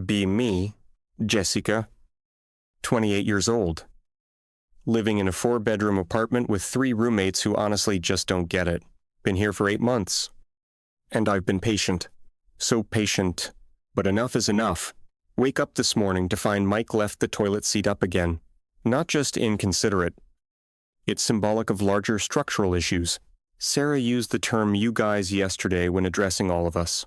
be me, Jessica, 28 years old, living in a 4-bedroom apartment with 3 roommates who honestly just don't get it. Been here for 8 months. And I've been patient. So patient. But enough is enough. Wake up this morning to find Mike left the toilet seat up again. Not just inconsiderate. It's symbolic of larger structural issues. Sarah used the term "you guys" yesterday when addressing all of us,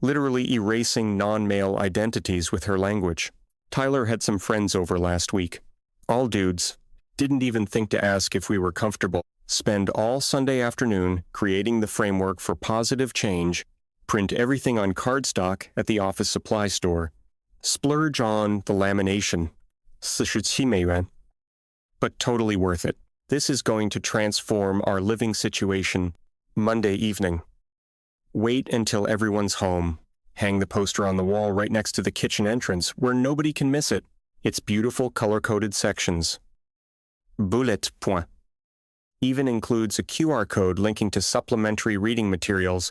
literally erasing non-male identities with her language. Tyler had some friends over last week. All dudes. Didn't even think to ask if we were comfortable. Spend all Sunday afternoon creating the framework for positive change, print everything on cardstock at the office supply store, splurge on the lamination, 47美元, but totally worth it. This is going to transform our living situation Monday evening. Wait until everyone's home. Hang the poster on the wall right next to the kitchen entrance where nobody can miss it. It's beautiful color-coded sections. Bullet point. Even includes a QR code linking to supplementary reading materials.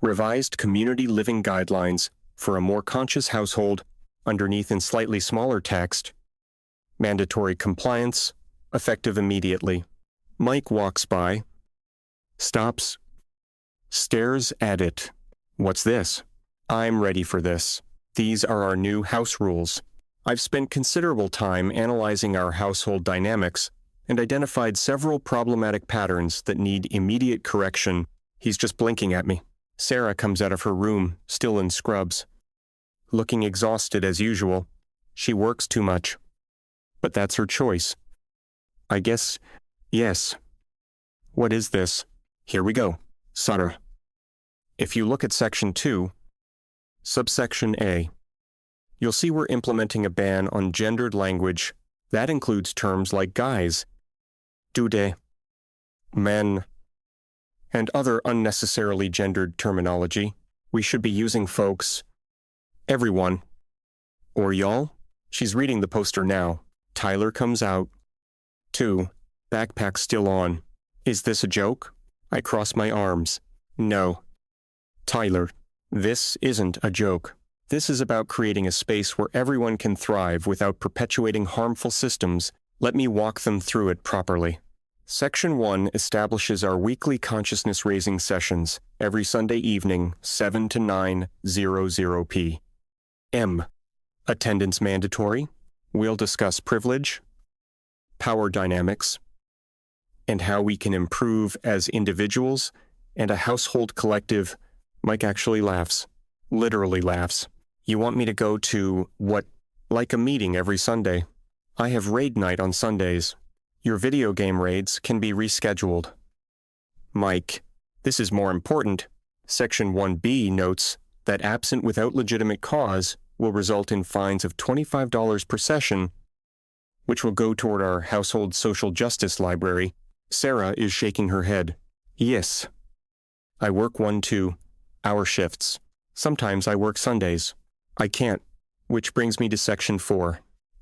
Revised community living guidelines for a more conscious household underneath in slightly smaller text. Mandatory compliance. Effective immediately. Mike walks by, stops, stares at it. What's this? I'm ready for this. These are our new house rules. I've spent considerable time analyzing our household dynamics and identified several problematic patterns that need immediate correction. He's just blinking at me. Sarah comes out of her room, still in scrubs. Looking exhausted as usual. She works too much. But that's her choice. I guess, yes. What is this? Here we go. Sarah. If you look at Section 2, subsection A, you'll see we're implementing a ban on gendered language. That includes terms like guys, dude, men, and other unnecessarily gendered terminology. We should be using folks, everyone, or y'all. She's reading the poster now. Tyler comes out. 2. Backpack still on. Is this a joke? I cross my arms. No. Tyler, this isn't a joke. This is about creating a space where everyone can thrive without perpetuating harmful systems. Let me walk them through it properly. Section 1 establishes our weekly consciousness-raising sessions every Sunday evening, 7 to 9:00 p. M. Attendance mandatory. We'll discuss privilege, power dynamics, and how we can improve as individuals and a household collective. Mike actually laughs. Literally laughs. You want me to go to, what, like a meeting every Sunday? I have raid night on Sundays. Your video game raids can be rescheduled. Mike, this is more important. Section 1B notes that absent without legitimate cause will result in fines of $25 per session, which will go toward our household social justice library. Sarah is shaking her head. Yes. I work 1-2-hour shifts. Sometimes I work Sundays. I can't. Which brings me to Section 4.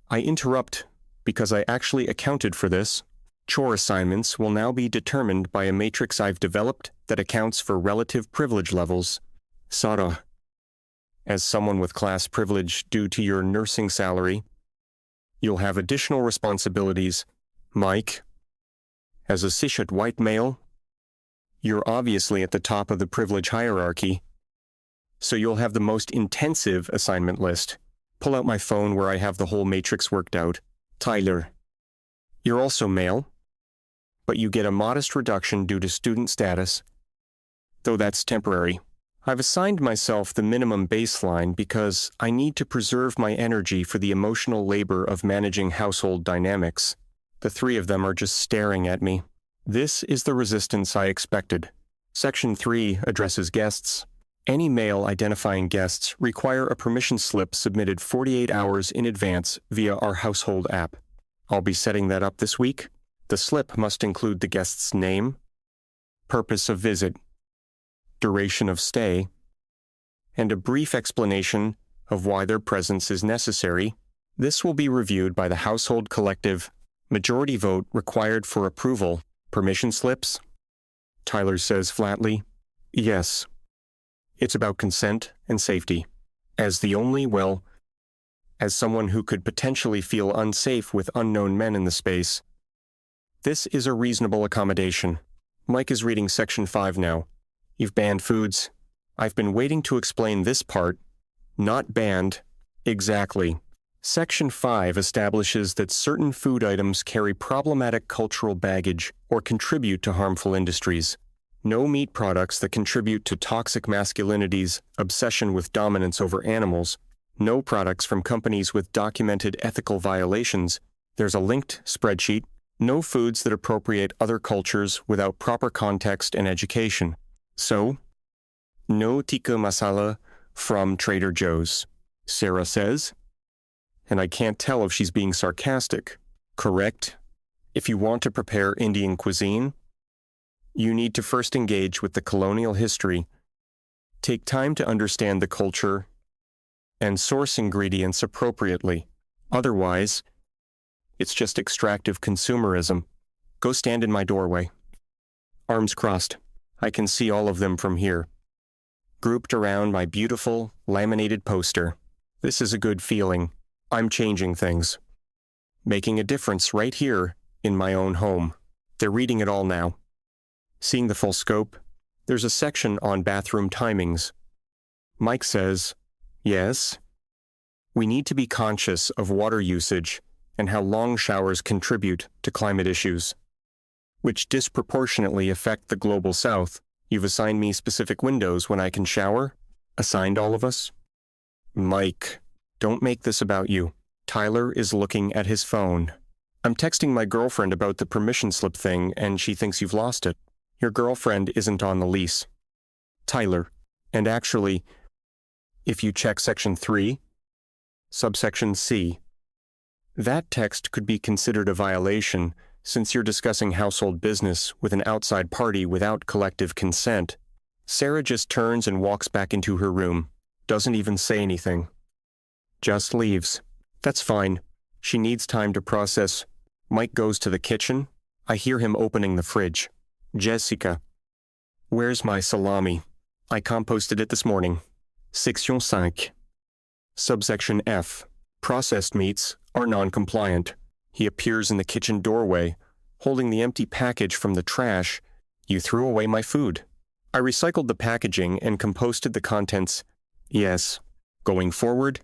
I interrupt because I actually accounted for this. Chore assignments will now be determined by a matrix I've developed that accounts for relative privilege levels. Sarah, as someone with class privilege due to your nursing salary, you'll have additional responsibilities. Mike, as a cishet white male, you're obviously at the top of the privilege hierarchy, so you'll have the most intensive assignment list. Pull out my phone where I have the whole matrix worked out. Tyler, you're also male, but you get a modest reduction due to student status, though that's temporary. I've assigned myself the minimum baseline because I need to preserve my energy for the emotional labor of managing household dynamics. The 3 of them are just staring at me. This is the resistance I expected. Section 3 addresses guests. Any male identifying guests require a permission slip submitted 48 hours in advance via our household app. I'll be setting that up this week. The slip must include the guest's name, purpose of visit, duration of stay, and a brief explanation of why their presence is necessary. This will be reviewed by the household collective. Majority vote required for approval. Permission slips? Tyler says flatly, yes. It's about consent and safety. As someone who could potentially feel unsafe with unknown men in the space. This is a reasonable accommodation. Mike is reading Section 5 now. You've banned foods. I've been waiting to explain this part. Not banned. Exactly. Section 5 establishes that certain food items carry problematic cultural baggage or contribute to harmful industries. No meat products that contribute to toxic masculinity's obsession with dominance over animals. No products from companies with documented ethical violations. There's a linked spreadsheet. No foods that appropriate other cultures without proper context and education. So, no tikka masala from Trader Joe's, Sarah says. And I can't tell if she's being sarcastic. Correct? If you want to prepare Indian cuisine, you need to first engage with the colonial history, take time to understand the culture, and source ingredients appropriately. Otherwise, it's just extractive consumerism. Go stand in my doorway. Arms crossed. I can see all of them from here. Grouped around my beautiful, laminated poster. This is a good feeling. I'm changing things. Making a difference right here in my own home. They're reading it all now. Seeing the full scope, there's a section on bathroom timings. Mike says, yes, we need to be conscious of water usage and how long showers contribute to climate issues, which disproportionately affect the global south. You've assigned me specific windows when I can shower? Assigned all of us? Mike, don't make this about you. Tyler is looking at his phone. I'm texting my girlfriend about the permission slip thing and she thinks you've lost it. Your girlfriend isn't on the lease. Tyler, and actually, if you check Section 3, subsection C, that text could be considered a violation since you're discussing household business with an outside party without collective consent. Sarah just turns and walks back into her room, doesn't even say anything. Just leaves. That's fine. She needs time to process. Mike goes to the kitchen. I hear him opening the fridge. Jessica. Where's my salami? I composted it this morning. Section 5. Subsection F. Processed meats are non-compliant. He appears in the kitchen doorway, holding the empty package from the trash. You threw away my food. I recycled the packaging and composted the contents. Yes. Going forward,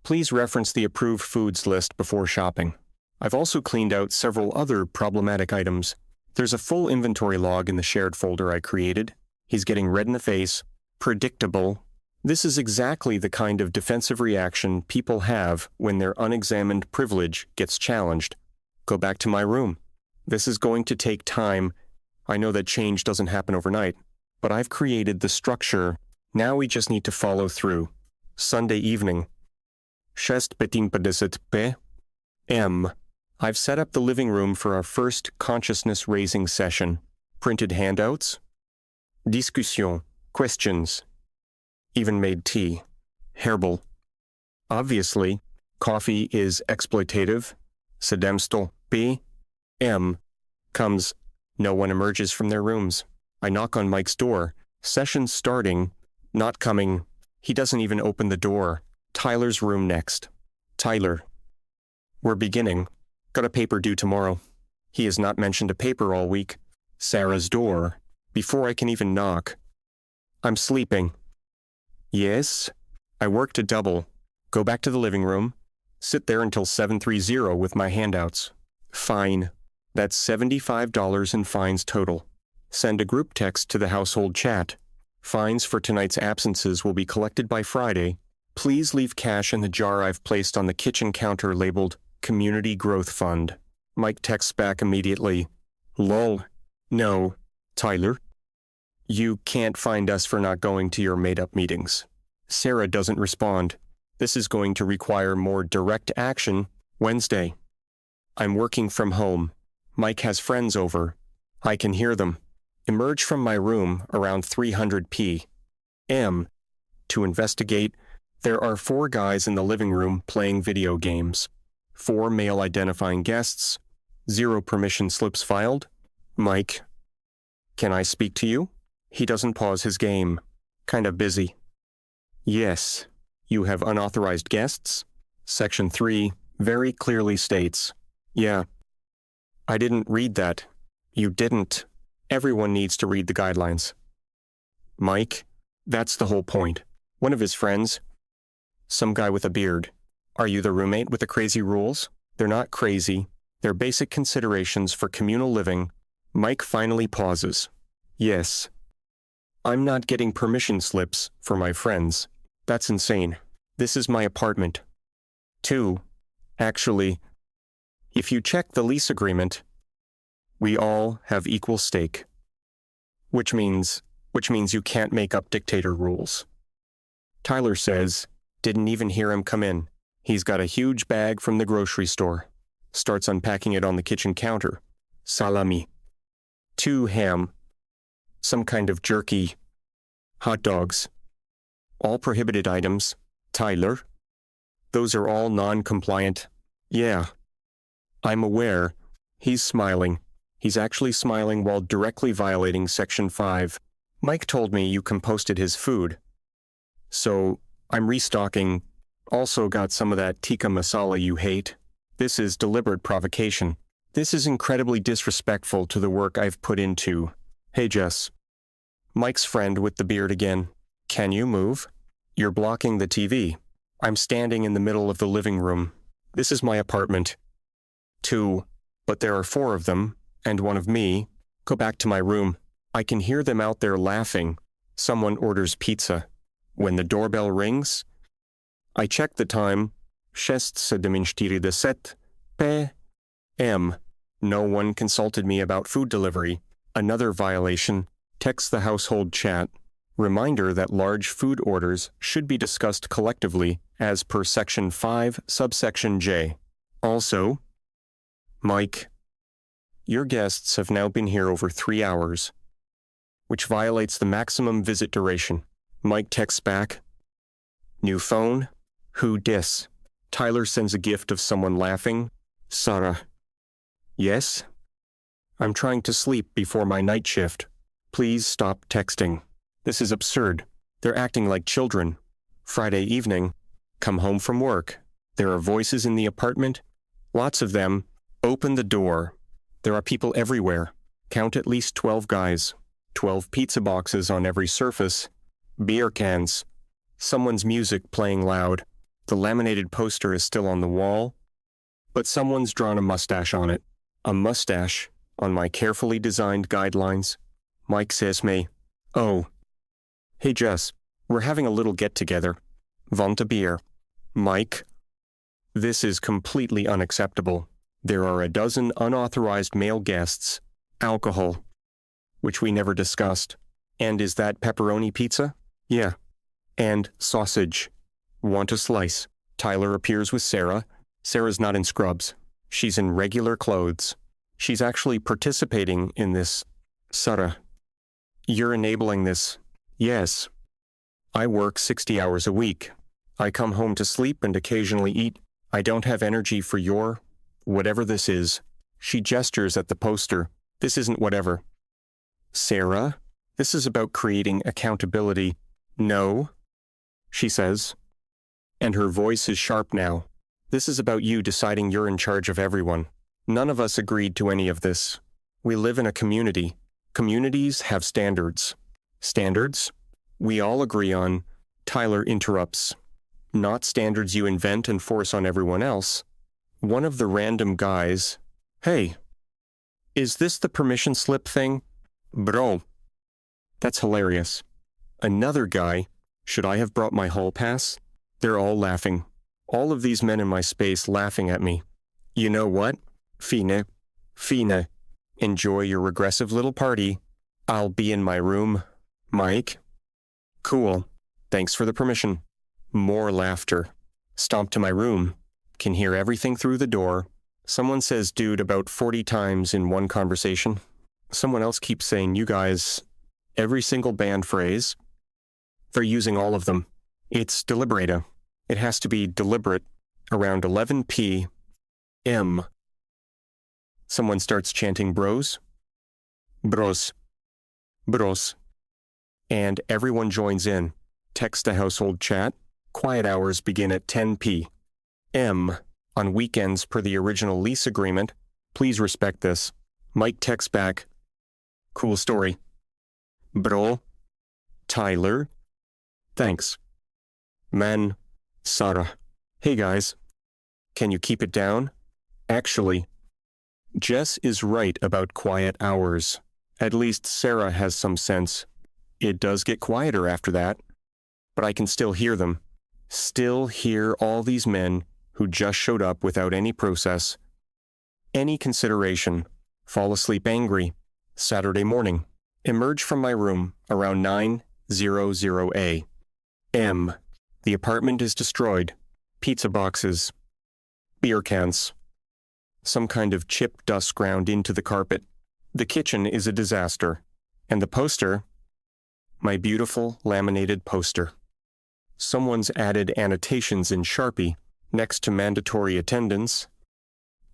please reference the approved foods list before shopping. I've also cleaned out several other problematic items. There's a full inventory log in the shared folder I created. He's getting red in the face. Predictable. This is exactly the kind of defensive reaction people have when their unexamined privilege gets challenged. Go back to my room. This is going to take time. I know that change doesn't happen overnight, but I've created the structure. Now we just need to follow through. Sunday evening. 6:50 p.m. I've set up the living room for our first consciousness-raising session. Printed handouts. Discussion. Questions. Even made tea. Herbal. Obviously, coffee is exploitative. 7:00 p.m. Comes. No one emerges from their rooms. I knock on Mike's door. Session starting. Not coming. He doesn't even open the door. Tyler's room next. Tyler. We're beginning. Got a paper due tomorrow. He has not mentioned a paper all week. Sarah's door. Before I can even knock. I'm sleeping. Yes? I worked a double. Go back to the living room. Sit there until 7:30 with my handouts. Fine. That's $75 in fines total. Send a group text to the household chat. Fines for tonight's absences will be collected by Friday. Please leave cash in the jar I've placed on the kitchen counter labeled Community Growth Fund. Mike texts back immediately. Lol. No. Tyler? You can't find us for not going to your made-up meetings. Sarah doesn't respond. This is going to require more direct action. Wednesday. I'm working from home. Mike has friends over. I can hear them. Emerge from my room around 300 p.m. To investigate. There are 4 guys in the living room playing video games. 4 male identifying guests. 0 permission slips filed. Mike. Can I speak to you? He doesn't pause his game. Kind of busy. Yes. You have unauthorized guests? Section 3 very clearly states, yeah. I didn't read that. You didn't. Everyone needs to read the guidelines. Mike, that's the whole point. One of his friends, some guy with a beard. Are you the roommate with the crazy rules? They're not crazy. They're basic considerations for communal living. Mike finally pauses. Yes. I'm not getting permission slips for my friends. That's insane. This is my apartment. 2. Actually, if you check the lease agreement, we all have equal stake. Which means you can't make up dictator rules. Tyler says, didn't even hear him come in. He's got a huge bag from the grocery store. Starts unpacking it on the kitchen counter. Salami. 2 ham. Some kind of jerky. Hot dogs. All prohibited items. Tyler? Those are all non-compliant. Yeah. I'm aware. He's smiling. He's actually smiling while directly violating Section 5. Mike told me you composted his food. So, I'm restocking. Also got some of that tikka masala you hate. This is deliberate provocation. This is incredibly disrespectful to the work I've put into. Hey Jess. Mike's friend with the beard again. Can you move? You're blocking the TV. I'm standing in the middle of the living room. This is my apartment. 2. But there are 4 of them, and one of me. Go back to my room. I can hear them out there laughing. Someone orders pizza. When the doorbell rings, I check the time. 6:47 p.m. No one consulted me about food delivery. Another violation. Text the household chat. Reminder that large food orders should be discussed collectively as per Section 5, subsection J. Also, Mike, your guests have now been here over 3 hours, which violates the maximum visit duration. Mike texts back, new phone, who dis? Tyler sends a gift of someone laughing. Sarah. Yes? I'm trying to sleep before my night shift. Please stop texting. This is absurd. They're acting like children. Friday evening, come home from work. There are voices in the apartment. Lots of them. Open the door. There are people everywhere. Count at least 12 guys. 12 pizza boxes on every surface. Beer cans. Someone's music playing loud. The laminated poster is still on the wall, but someone's drawn a mustache on it. A mustache on my carefully designed guidelines. Mike says me, oh. Hey Jess, we're having a little get-together. Want a beer? Mike. This is completely unacceptable. There are a dozen unauthorized male guests. Alcohol. Which we never discussed. And is that pepperoni pizza? Yeah. And sausage. Want a slice? Tyler appears with Sarah. Sarah's not in scrubs. She's in regular clothes. She's actually participating in this. Sarah. You're enabling this. Yes. I work 60 hours a week. I come home to sleep and occasionally eat. I don't have energy for your, whatever this is. She gestures at the poster. This isn't whatever. Sarah, this is about creating accountability. No, she says. And her voice is sharp now. This is about you deciding you're in charge of everyone. None of us agreed to any of this. We live in a community. Communities have standards. Standards? We all agree on. Tyler interrupts. Not standards you invent and force on everyone else. One of the random guys. Hey, is this the permission slip thing? Bro. That's hilarious. Another guy. Should I have brought my hall pass? They're all laughing. All of these men in my space laughing at me. You know what? Fine. Enjoy your regressive little party. I'll be in my room. Mike? Cool. Thanks for the permission. More laughter. Stomp to my room. Can hear everything through the door. Someone says dude about 40 times in one conversation. Someone else keeps saying you guys. Every single band phrase. They're using all of them. It's deliberata. It has to be deliberate. Around 11 p.m. Someone starts chanting bros. Bros. Bros. And everyone joins in. Text the household chat. Quiet hours begin at 10 p.m. on weekends per the original lease agreement. Please respect this. Mike texts back, cool story. Bro, Tyler, thanks. Man, Sarah. Hey guys, can you keep it down? Actually, Jess is right about quiet hours. At least Sarah has some sense. It does get quieter after that, but I can still hear them. Still hear all these men who just showed up without any process, any consideration, fall asleep angry, Saturday morning, emerge from my room around 9:00 a.m. The apartment is destroyed. Pizza boxes, beer cans, some kind of chip dust ground into the carpet. The kitchen is a disaster. And the poster, my beautiful laminated poster. Someone's added annotations in Sharpie next to mandatory attendance.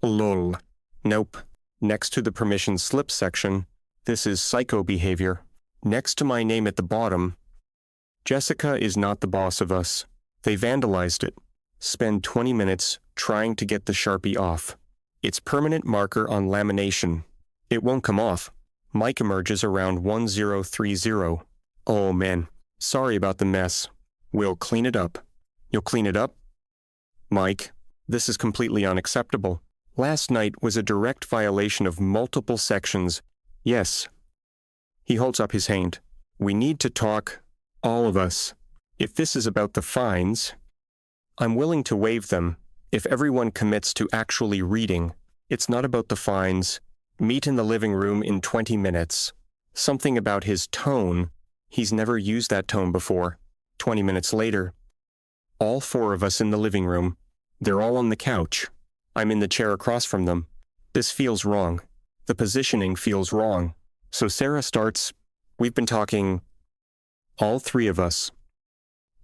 Lol. Nope. Next to the permission slip section, this is psycho behavior. Next to my name at the bottom, Jessica is not the boss of us. They vandalized it. Spend 20 minutes trying to get the Sharpie off. It's permanent marker on lamination. It won't come off. Mike emerges around 1030. Oh man, sorry about the mess. We'll clean it up. You'll clean it up? Mike, this is completely unacceptable. Last night was a direct violation of multiple sections. Yes. He holds up his hand. We need to talk, all of us. If this is about the fines, I'm willing to waive them if everyone commits to actually reading. It's not about the fines. Meet in the living room in 20 minutes. Something about his tone. He's never used that tone before. 20 minutes later, all four of us in the living room. They're all on the couch. I'm in the chair across from them. This feels wrong. The positioning feels wrong. So Sarah starts, we've been talking, all three of us,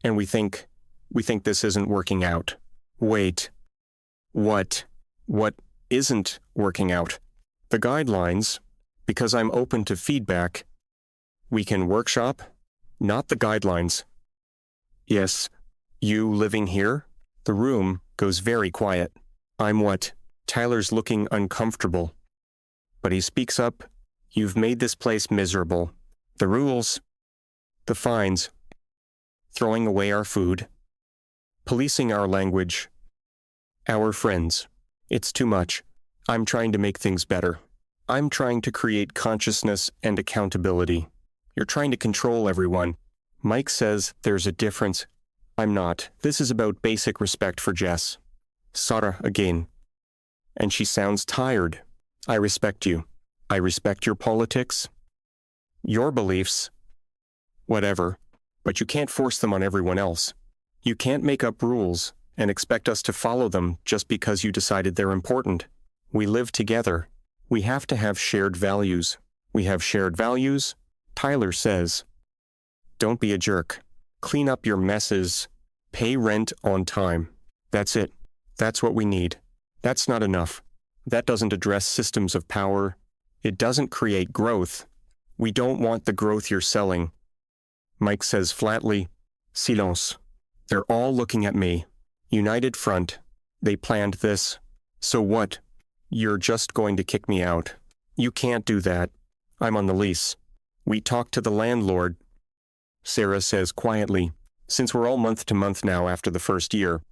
and we think this isn't working out. Wait. What isn't working out? The guidelines, because I'm open to feedback. We can workshop, not the guidelines. Yes, you living here? The room goes very quiet. I'm what? Tyler's looking uncomfortable. But he speaks up. You've made this place miserable. The rules, the fines, throwing away our food, policing our language, our friends. It's too much. I'm trying to make things better. I'm trying to create consciousness and accountability. You're trying to control everyone. Mike says there's a difference. I'm not. This is about basic respect for Jess. Sarah again. And she sounds tired. I respect you. I respect your politics, your beliefs, whatever, but you can't force them on everyone else. You can't make up rules and expect us to follow them just because you decided they're important. We live together. We have to have shared values. We have shared values, Tyler says. Don't be a jerk. Clean up your messes. Pay rent on time. That's it. That's what we need. That's not enough. That doesn't address systems of power. It doesn't create growth. We don't want the growth you're selling. Mike says flatly, silence. They're all looking at me. United front. They planned this. So what? You're just going to kick me out. You can't do that. I'm on the lease. We talked to the landlord. Sarah says quietly, since we're all month to month now after the first year,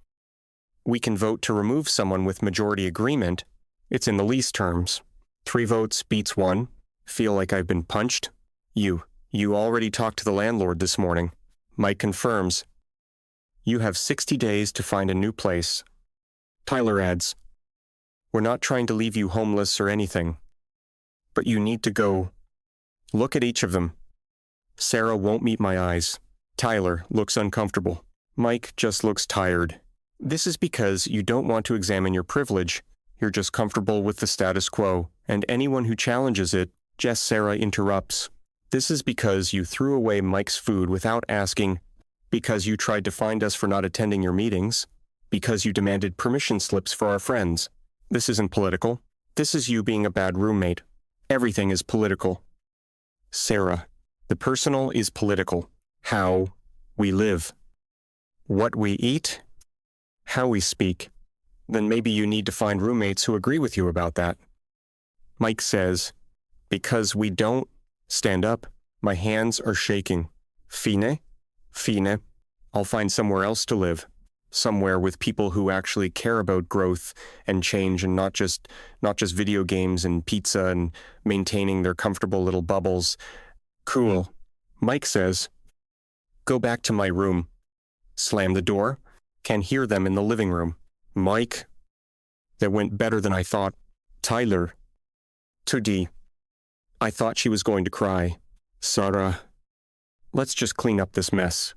we can vote to remove someone with majority agreement. It's in the lease terms. 3 votes beats 1. Feel like I've been punched? You already talked to the landlord this morning. Mike confirms. You have 60 days to find a new place. Tyler adds, we're not trying to leave you homeless or anything. But you need to go. Look at each of them. Sarah won't meet my eyes. Tyler looks uncomfortable. Mike just looks tired. This is because you don't want to examine your privilege. You're just comfortable with the status quo, and anyone who challenges it, Sarah interrupts. This is because you threw away Mike's food without asking, because you tried to find us for not attending your meetings, because you demanded permission slips for our friends. This isn't political. This is you being a bad roommate. Everything is political. Sarah, the personal is political. How we live. What we eat? How we speak. Then maybe you need to find roommates who agree with you about that. Mike says, because we don't stand up. My hands are shaking. Fine? Fine. I'll find somewhere else to live. Somewhere with people who actually care about growth and change and not just video games and pizza and maintaining their comfortable little bubbles. Cool. Mike says, go back to my room. Slam the door. Can hear them in the living room. Mike. That went better than I thought. Tyler. Today. I thought she was going to cry. Sarah. Let's just clean up this mess.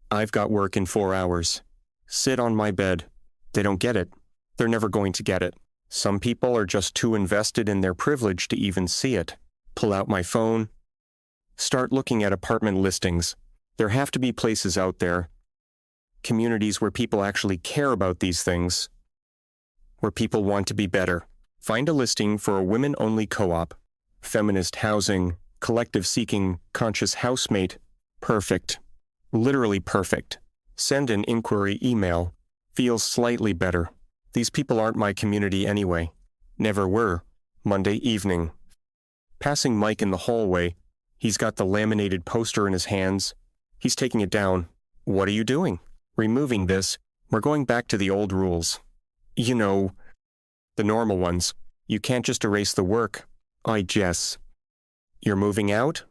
I've got work in 4 hours. Sit on my bed. They don't get it. They're never going to get it. Some people are just too invested in their privilege to even see it. Pull out my phone. Start looking at apartment listings. There have to be places out there, communities where people actually care about these things, where people want to be better. Find a listing for a women-only co-op, feminist housing, collective-seeking, conscious housemate. Perfect. Literally perfect. Send an inquiry email. Feels slightly better. These people aren't my community anyway. Never were. Monday evening. Passing Mike in the hallway. He's got the laminated poster in his hands. He's taking it down. What are you doing? Removing this. We're going back to the old rules. You know, the normal ones. You can't just erase the work. I guess. You're moving out?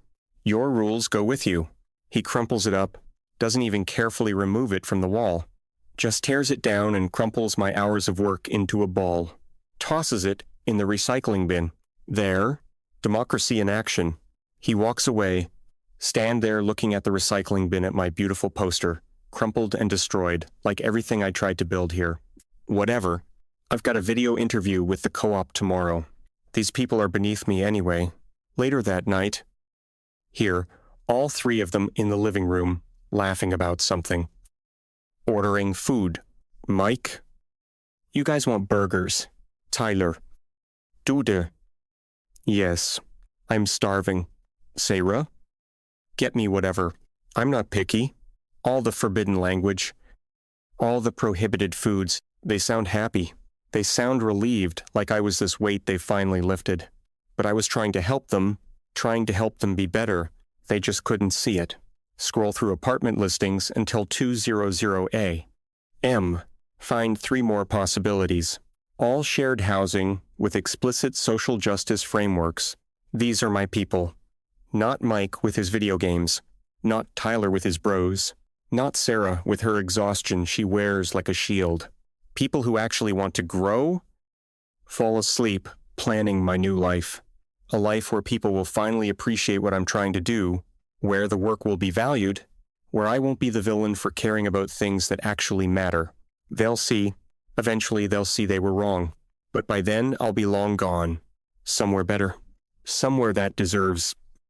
Your rules go with you. He crumples it up, doesn't even carefully remove it from the wall. Just tears it down and crumples my hours of work into a ball. Tosses it in the recycling bin. There. Democracy in action. He walks away. Stand there looking at the recycling bin at my beautiful poster, crumpled and destroyed, like everything I tried to build here. Whatever. I've got a video interview with the co-op tomorrow. These people are beneath me anyway. Later that night. Here, all 3 of them in the living room, laughing about something. Ordering food. Mike? You guys want burgers. Tyler. Dude. Yes. I'm starving. Sarah? Get me whatever. I'm not picky. All the forbidden language. All the prohibited foods. They sound happy. They sound relieved, like I was this weight they finally lifted. But I was trying to help them be better. They just couldn't see it. Scroll through apartment listings until 200A. M. Find 3 more possibilities. All shared housing with explicit social justice frameworks. These are my people. Not Mike with his video games. Not Tyler with his bros. Not Sarah with her exhaustion she wears like a shield. People who actually want to grow? Fall asleep planning my new life. A life where people will finally appreciate what I'm trying to do, where the work will be valued, where I won't be the villain for caring about things that actually matter. They'll see. Eventually they'll see they were wrong. But by then I'll be long gone. Somewhere better. Somewhere that deserves